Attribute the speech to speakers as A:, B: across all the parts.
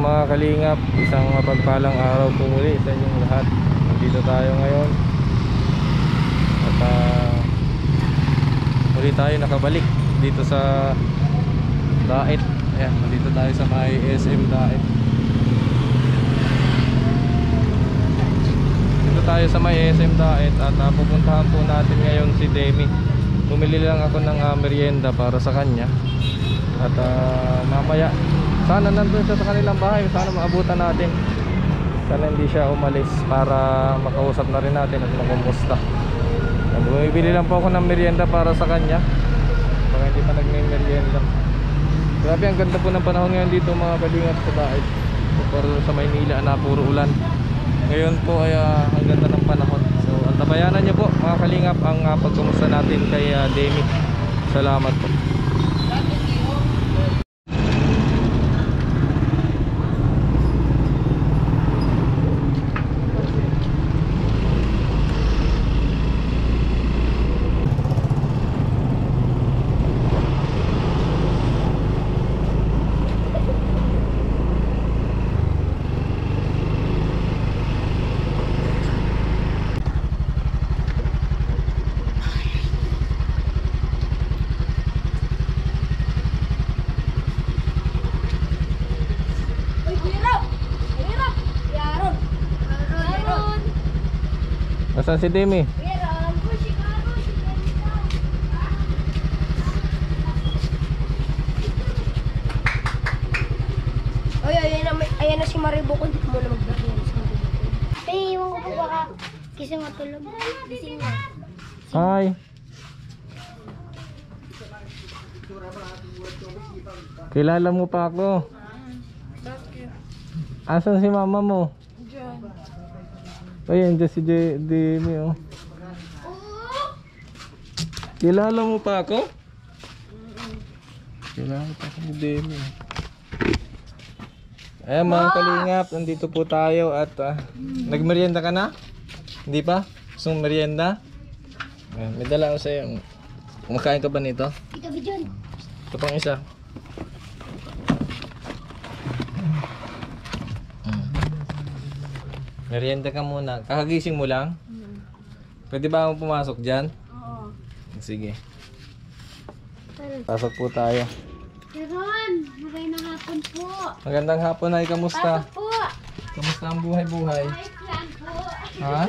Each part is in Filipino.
A: mga kalingap, isang mapagpalang araw po muli sa inyong lahat. Nandito tayo ngayon at muli tayo nakabalik dito sa Daet. Ayan, nandito tayo sa may SM Daet. Dito tayo sa may SM Daet at pupuntahan po natin ngayon si Demi. Bumili lang ako ng merienda para sa kanya. At mamaya sana nandun siya sa kanilang bahay, sana maabutan natin. Sana hindi siya umalis para makausap na rin natin at makumusta. Bumibili lang po ako ng merienda para sa kanya, baka hindi pa nagme-merienda. Grabe, ang ganda po ng panahon ngayon dito mga kalingap sa Daet. Pero sa Maynila na puro ulan. Ngayon po ay ang ganda ng panahon. So antabayanan niyo po mga kalingap ang pagkumusta natin kay Demi. Salamat po. Nasaan si Demi?
B: Oy, ayan na si Maribo ko. Hindi ko muna magdahiyan. Ay, iwan ko po baka kasi matulog. Gising na.
A: Hi. Kilala mo pa ako? Asan si mama mo? Ayan dyan si Demi, oh. Kilala mo pa ako? Kilala mo pa ako ni Demi. Ayan mga kalingap, nandito po tayo at nagmerienda ka na? Hindi pa? Gusto mong merienda? Ayan, may dala ako sa'yo. Kumakain ka ba nito?
B: Ito, Bijon.
A: Ito pang isa. Merienda ka muna. Kakagising mo lang? Pwede ba ako pumasok dyan?
B: Oo.
A: Sige. Pasok po tayo.
B: Meron, magandang hapon po.
A: Magandang hapon ay, kamusta?
B: Pasok po.
A: Kamusta ang buhay-buhay?
B: Ay, plan po.
A: Ha?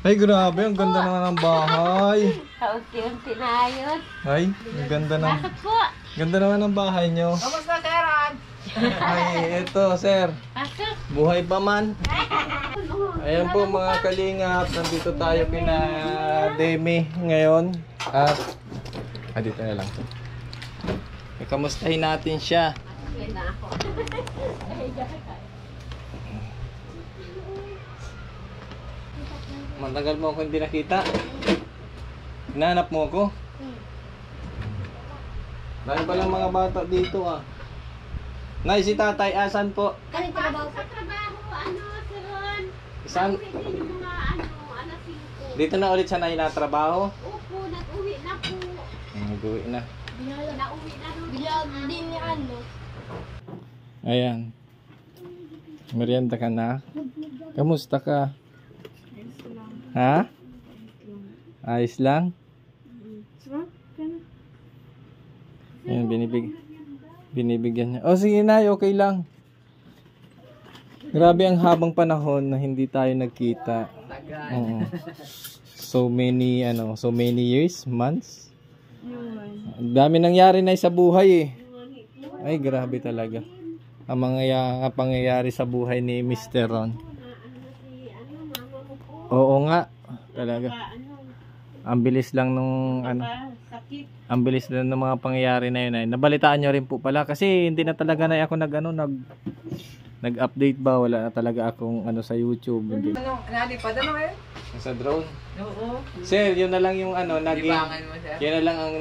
A: Ay grabe, ang ganda naman ng bahay.
B: Kaunti-unti na ayos.
A: Ay, ang ganda ng...
B: Pasok po.
A: Ganda naman ng bahay nyo.
B: Kamusta, Teran?
A: Ay, eto sir.
B: Pasok.
A: Buhay pa man. Ayan po mga kalingap, nandito tayo kina Demi ngayon. At dito na lang. Kamustahin natin siya. Matagal mo ako hindi nakita. Hinahanap mo ako. Dahil palang mga bata dito ah. Nay, si tatay, asan po?
B: Anong trabaho po?
A: Saan? Dito na ulit siya na inatrabaho?
B: Opo, nag-uwi na po.
A: Nag-uwi na.
B: Nauwi na rin. Bilag din ni ano.
A: Ayan. Merienda ka na? Kamusta ka? Ha? Ayos lang? Ayan, binibigyan niya. Oh, sige na, okay lang. Grabe ang habang panahon na hindi tayo nagkita. Oo. So many years, months. Ang dami nangyari na sa buhay eh. Ay, grabe talaga. Ang mga pangyayari sa buhay ni Mr. Ron. Oo nga, talaga. Ang bilis lang nung ang bilis lang ng mga pangyayari na yun ay. Nabalitaan nyo rin po pala kasi hindi na talaga na ako nag-update ba, wala na talaga akong sa YouTube. Hindi.
C: Nalipad ano ngayon?
A: Sa drone.
C: Oo.
A: Sir, yun na lang yung naging
C: Libangan mo siya?
A: yun na lang ang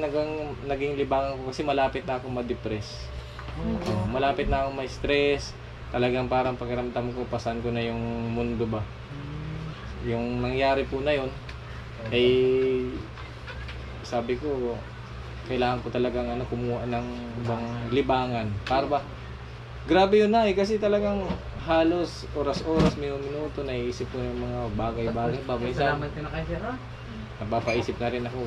A: naging libangan ko kasi malapit na akong ma-depress. Malapit na akong may stress. Talagang parang pakiramdam ko pasan ko na yung mundo ba. Yung nangyari po na yun ay sabi ko kailangan ko talagang kumuha ng ibang libangan para ba Grabe yun na kasi talagang halos oras-oras, minuto naiisip ko yung mga bagay-bagay. Babaysan.
C: Salamat na kayo, sir.
A: Napapaisip na rin ako,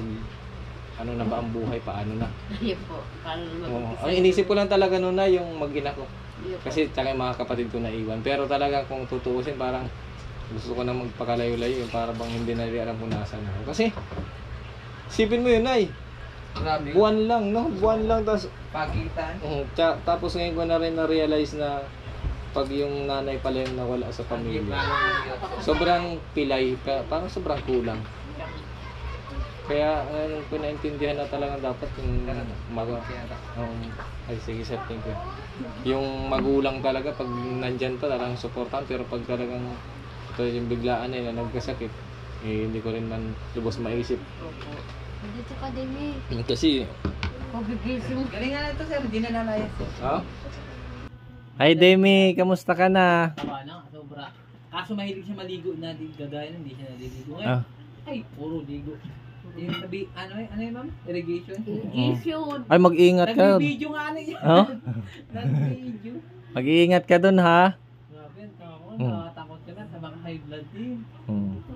A: ano na ba ang buhay, paano na.
D: Ayun po. Paano
A: Oo. Ang inisip ko lang talaga noon na yung mag-ina ko.
D: Ayun po.
A: Kasi tsaka yung mga kapatid ko na iwan. Pero talaga kung tutuusin, parang gusto ko na magpakalayo-layo. Yung para bang hindi na rin alam kung nasaan ako. Kasi, sipin mo yun ay,
C: Grabe.
A: buwan lang, no? Buwan lang, tapos
C: Pagitan.
A: tapos ngayon ko na rin na-realize na pag yung nanay pala yung nawala sa pamilya, sobrang pilay, parang sobrang kulang. Kaya ngayon ko naintindihan na talagang dapat yung ay sige sir, thank you. Yung magulang talaga pag nandyan pa talagang supportan, pero pag talagang ito yung biglaan na nagkasakit, hindi ko rin man lubos maisip.
B: Dito ka din eh.
A: Kasi
D: Pagigising.
C: Galingan na ito, sir. Hindi na nalayas, sir.
A: oh? Hi Demi, kamusta ka na?
E: Tama na, sobra. Kaso mahilig siya maligo na gagaya nun, hindi siya naliligo.
A: Ah.
E: Ay, puro ligo. Yung sabi, ano yun, ma'am? Irrigation?
D: Irrigation.
A: Ay, mag-iingat ka.
E: Nag-video nga na yun.
A: Oh?
E: Nag-video.
A: Mag-iingat ka dun ha.
E: Grabe, ako,
A: Hmm.
E: nakatakot ka na sa mga high blood din.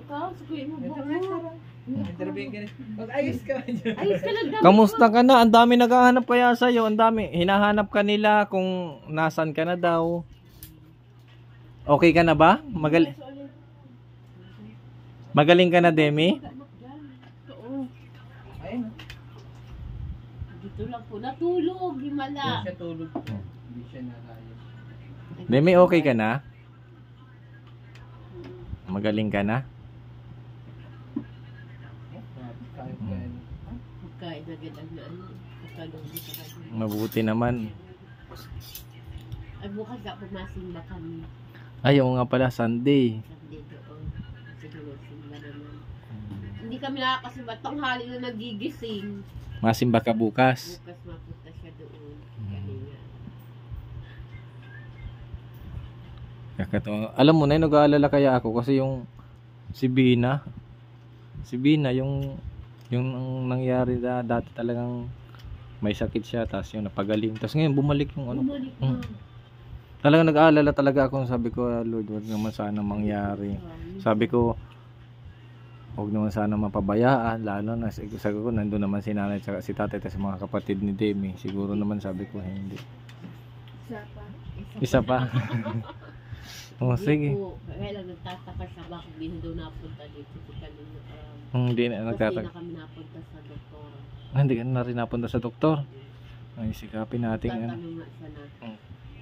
D: Tapos kuya mo
E: Ito
D: ba?
E: nga, sarang. Interview ka rin. Mag-ayos ka dyan.
D: Ayos ka lang dapat.
A: Kamusta ka na? Ang dami naghahanap kaya sa'yo. Ang dami. Hinahanap ka nila kung nasan ka na daw. Okay ka na ba? Magaling ka na, Demi?
D: Oo.
E: Ayun.
D: Dito lang po. Natulog.
E: Hindi
D: Himala.
E: siya tulog. Hindi siya nakaya.
A: Demi, okay ka na? Magaling ka na?
E: Kahit yan.
D: Pagkain agad ang ano. Pagkalunggi sa kanya.
A: Mabuti naman.
D: Ay bukas na pumasimba kami.
A: Ay, oo nga pala, Sunday.
D: Sabi doon. Siguro simba naman. Hindi kami nakakasimba. Tanghali na nagigising.
A: Masimba ka bukas.
D: Bukas mapunta siya doon. Kanina.
A: Kakatawa. Alam mo na, nag-aalala kaya ako kasi yung si Bina, yung nangyari na dati talagang may sakit siya, tapos yung napagaling, tapos ngayon bumalik yung ano.
D: Bumalik na.
A: Talagang nag-aalala talaga ako, sabi ko, Lord, wag naman sana mangyari. Sabi ko, huwag naman sana mapabayaan, lalo na sabi ko, nandun naman si nanay at si tatay at mga kapatid ni Demi. Siguro naman sabi ko, hindi.
D: Isa pa.
A: Isa pa. Oh, sige.
D: Kaya lang nagtataka siya bakit hindi na daw napunta dito si kanina.
A: Hindi na
D: Kasi
A: nagtatag.
D: na kami napunta sa doktora.
A: Hindi ka na rin napunta sa doktor. Ay, sikapin natin. Ano.
D: Tatanong nga siya na,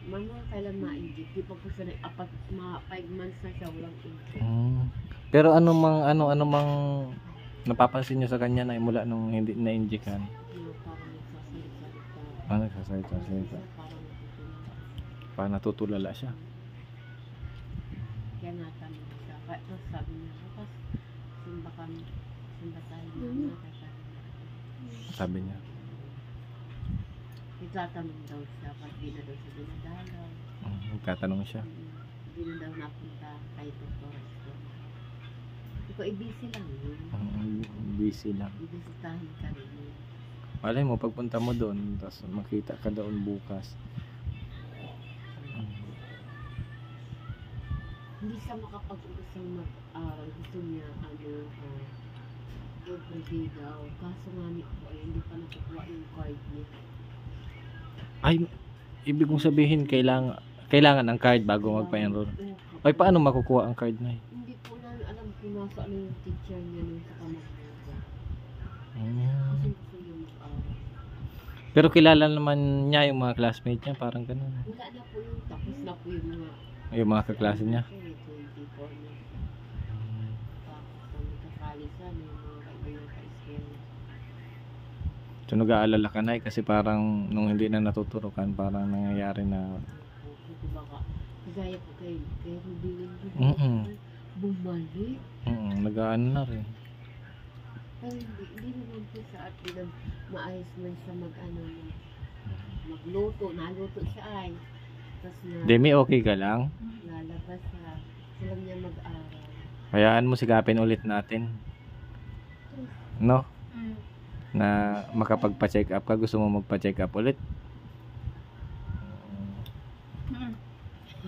D: Mama, kailan ma-inject? Di pa po siya nag-apat, mga 5 months na siya walang inject.
A: Pero ano mang napapansin niyo sa kanya na mula nung hindi na-injectan?
D: Yung parang nagsasalita.
A: Nagsasalita.
D: Parang natutulog.
A: Parang natutulala siya.
D: Kaya natanong siya. Tapos sabi niya, bukas simba tayo na
A: Sabi niya.
D: Itatanong daw siya, pag di na daw siya dinadalaw.
A: Tatanong siya.
D: Hindi na daw napunta kay Dr. Ikaw, busy lang yun.
A: Busy lang.
D: Ibisitahin ka rin yun.
A: Malay mo, pagpunta mo doon, tapos makita ka doon bukas.
D: Hindi siya makapag-usang mag-aral. Gusto niya, everyday daw. Kaso nga ni po, hindi pa nakukuha yung card niya.
A: Ay, ibig kong sabihin, kailangan ang card bago magpa-enroll. Ay, paano makukuha ang card na yun?
D: Hindi po namin alam kung nasa ano yung teacher niya nung sa kamagbaga.
A: Hmm.
D: Kasi gusto niya mag-aral.
A: Pero kilala naman niya yung mga classmates niya, parang ganun.
D: Wala na po yung tapos na po yung mga
A: Yung mga kaklase niya.
D: 24 na. Tapos na nagkakalisan yung mga kaibigan ka-eskwela.
A: So nag-aalala ka na kasi parang nung hindi na natuturukan, parang nangyayari na
D: Kasi baka, kagaya po kay Rubilin bumalik.
A: nag-aano na rin.
D: Pero hindi naman po sa at din maayos man siya magluto. Naluto siya ay. Tapos na
A: Demi, okay ka lang?
D: lalabas siya. Sila niya mag-aral.
A: Hayaan mo sigapin ulit natin. No? Na makapagpa-check up ka, gusto mo magpa-check up ulit?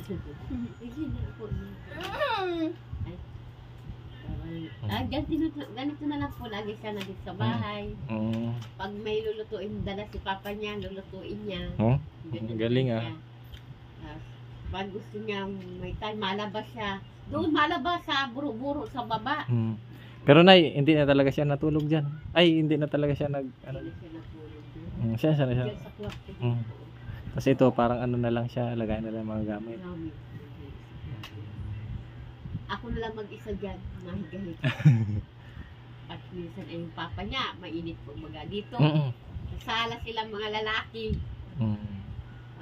D: Sige na po. Ganito na lang po lagi siya nandito sa bahay. Pag may lulutuin, dala si papa niya, lulutuin niya.
A: Oh,
D: Ganun
A: galing
D: siya.
A: ah.
D: Pag gusto niya may time, malabas siya. Doon malabas sa buro-buro sa baba.
A: Pero nay, hindi na talaga siya natulog dyan. Ay, hindi na talaga siya nag... Ano,
D: Hindi siya natulog.
A: siya na siya.
D: Diyan sa kwarto.
A: Kasi ito, parang ano na lang siya, lagay na lang mga gamit.
D: Ako na lang mag-isa dyan, mahigahiga. At minsan ay yung papa niya, mainit po mga dito. Sa sala silang mga lalaki.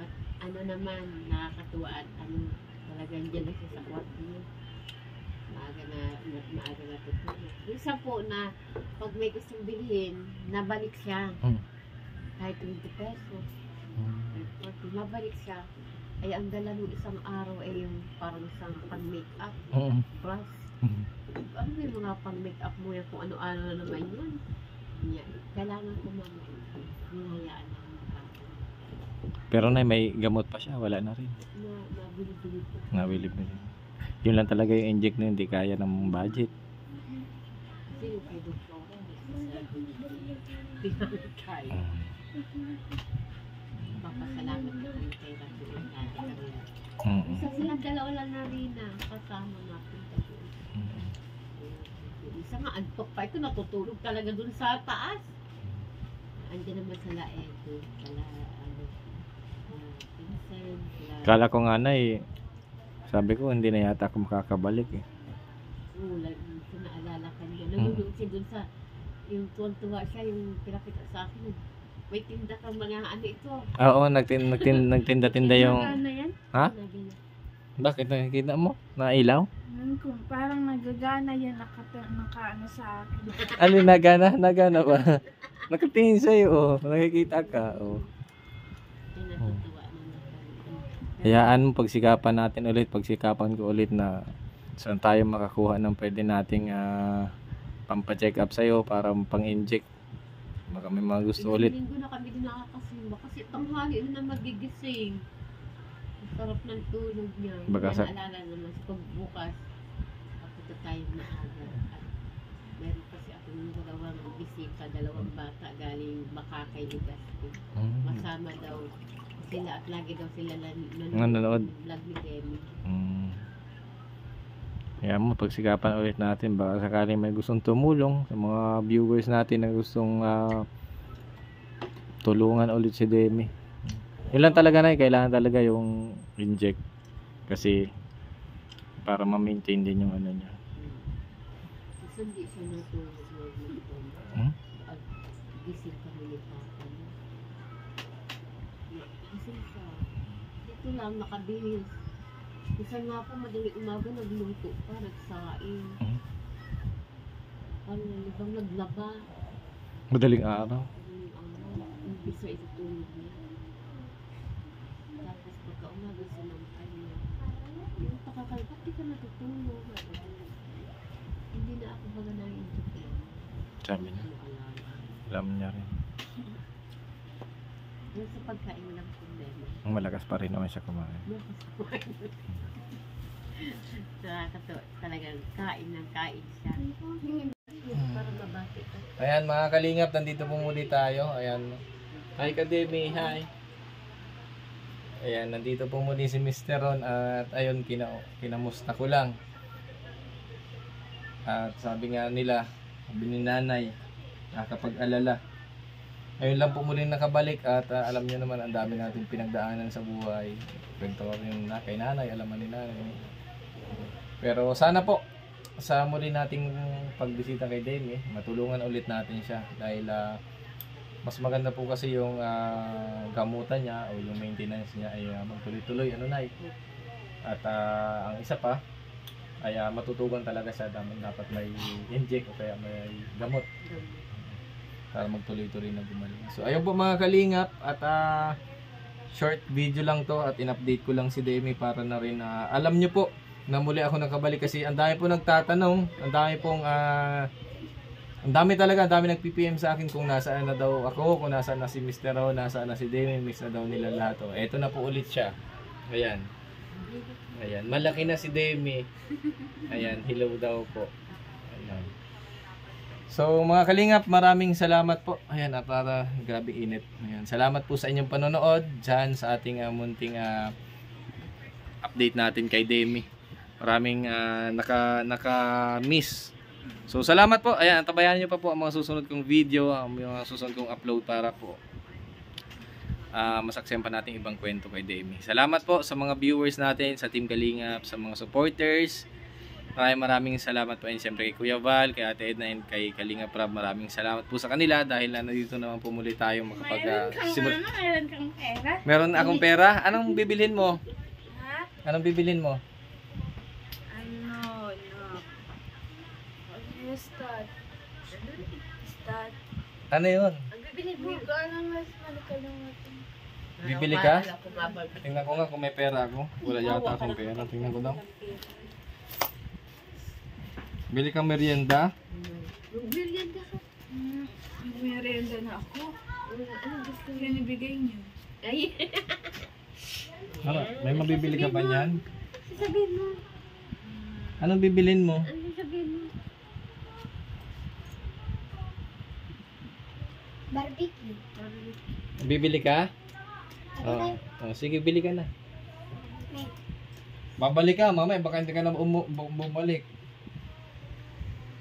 D: At ano naman, nakakatuwa at ano, talagang dyan na siya sa kwarto niya. Maaga na tutulog. Minsan po na, pag may gustong bilhin, nabalik siya. Kahit 20 pesos. Mabalik siya. Ay ang dala ng isang araw ay yung parang isang pang-makeup brush. Ano ba yung mga pang-makeup mo yan kung ano-ano na naman yun? Yan. Kailangan ko mamaya. Hinayaan na
A: Pero nay, may gamot pa siya, wala na rin.
D: nabili-bili ko.
A: Nabili-bili. Yun lang talaga yung inject na hindi kaya ng budget.
D: Kasi yung kay Dr. Hindi namin kaya. Papasalamat na kami kay Rafi ng dati kanina. Isa silang dalawa lang na rin na kasama natin tayo. Isa nga antok pa. Ito natutulog talaga dun sa taas. Andiyan naman sa Laedo. Vincent.
A: Kala ko nga nay, sabi ko hindi na yata ako makakabalik eh.
D: Lagi ko naalala ka niya. Nalulog siya dun sa yung tuwan-tuwa siya, yung pinakita sa akin. May tinda kang mga ano ito.
A: Oo, nagtinda-tinda yung...
B: Ano yan?
A: Ha? Bakit nakikita mo? Nailaw?
B: Kung parang nagagana yan, naka-ano sa akin.
A: Alin, nagana ba? Nakatingin sa'yo, oh. Nakikita ka, oh.
D: Natutuwa naman.
A: Hayaan mo, pagsikapan natin ulit, pagsikapan ko ulit na saan tayo makakuha ng pwede nating pampa-check up sa'yo para pang-inject. Baka may mga gusto ulit.
D: Linggo na kami din nakakasimba kasi tanghali na magigising. Ang sarap ng tulog niya.
A: Baka sa...
D: Naalala naman sa pagbukas. Kapunta tayo na aga. At meron kasi ako ng dalawang bisita, dalawang bata galing Makakay Legazpi. Masama daw sila at lagi daw sila nanonood ng vlog ni Demi.
A: Kaya mo, pagsikapan ulit natin, baka sakaling may gustong tumulong sa mga viewers natin na gustong tulungan ulit si Demi. Yun lang talaga na, kailangan talaga yung inject kasi para ma-maintain din yung ano niya.
D: Kasi hindi siya natulog at gising kami ni Papa. Gising siya. Dito lang nakabihis. Minsan nga po, madaling umaga, nagluto pa, nagsaing. Ano, ibang naglaba.
A: Madaling araw.
D: Imbis na itutulog niya. Tapos pagka umaga sinampay niya. Yung pakakal, ba't di ka natutulog? Hindi na ako baga naiinject.
A: Sabi niya. Alam niya rin.
D: Yung sa pagkain lang problema.
A: Malakas pa rin naman siya kumain.
D: Talagang kain ng kain siya. Para mabati ka.
A: Ayan mga kalingap, nandito po muli tayo. Ayan. Hi ka Demi, hi. Ayan, nandito po muli si Mr. Ron at ayun, kinamusta ko lang. At sabi nga nila, sabi ni nanay, nakakapag-alala. Ayun lang po muli nakabalik at alam niyo naman ang dami natin pinagdaanan sa buhay. Kwento ko yung kay nanay, alaman ni nanay. Pero sana po sa muli nating pagbisita kay Demi, matulungan ulit natin siya dahil mas maganda po kasi yung gamutan niya o yung maintenance niya ay magtuloy-tuloy ano na at ang isa pa ay matutugan talaga siya, dapat may inject o kaya may gamot para magtuloy-tuloy na gumaling. So ayun po mga kalingap at short video lang to at in-update ko lang si Demi para na rin alam nyo po na muli ako nakabalik kasi ang dami po nagtatanong, ang dami nag-PPM sa akin kung nasaan na daw ako, kung nasaan na si Mr. Ron, nasaan na si Demi, miss na daw nila lahat. Eto na po ulit siya. Ayan. Ayan, malaki na si Demi. Ayan, hello daw po. Ayan. So mga kalingap, maraming salamat po. Ayan, para grabe init. Ayan, salamat po sa inyong panonood dyan sa ating munting update natin kay Demi. Maraming naka-miss. So salamat po. Ayan, tabayan niyo pa po ang mga susunod kong video, ang mga susunod kong upload para po masaksiyan pa natin ibang kwento kay Demi. Salamat po sa mga viewers natin, sa Team Kalingap, sa mga supporters. Maraming salamat po. And siyempre kay Kuya Val, kay Ate Edna, and kay Kalingap Rob. Maraming salamat po sa kanila dahil nandito naman po muli tayong
B: Meron kang pera?
A: Meron akong pera. Anong bibilhin mo?
B: Ha?
A: Anong bibilhin mo?
B: Start.
A: Ano yun?
B: Bibili ko mas malikalimutan.
A: Bibili ka?
D: Wala ko babag.
A: Tingnan ko nga kung may pera ako. Wala yata akong pera. Tingnan ko daw. Bili kang merienda.
D: Merienda ka.
B: Merenda na ako.
D: Ano gusto mo?
B: Yan ibigay niyo.
D: Ay,
A: Ano? May mabibili ka ba niyan?
D: sasabihin mo.
A: Anong bibilin mo?
D: Ano sasabihin mo?
B: Barbecue.
A: Bibili ka? Oh, sige, bili ka na. Babalik ka, mamaya baka hindi ka na bumalik.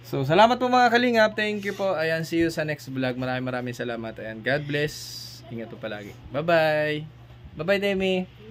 A: So, salamat po mga kalingap. Thank you po. Ayan, see you sa next vlog. Maraming salamat. Ayan, God bless. Ingat po palagi. Bye-bye. Bye-bye, Demi.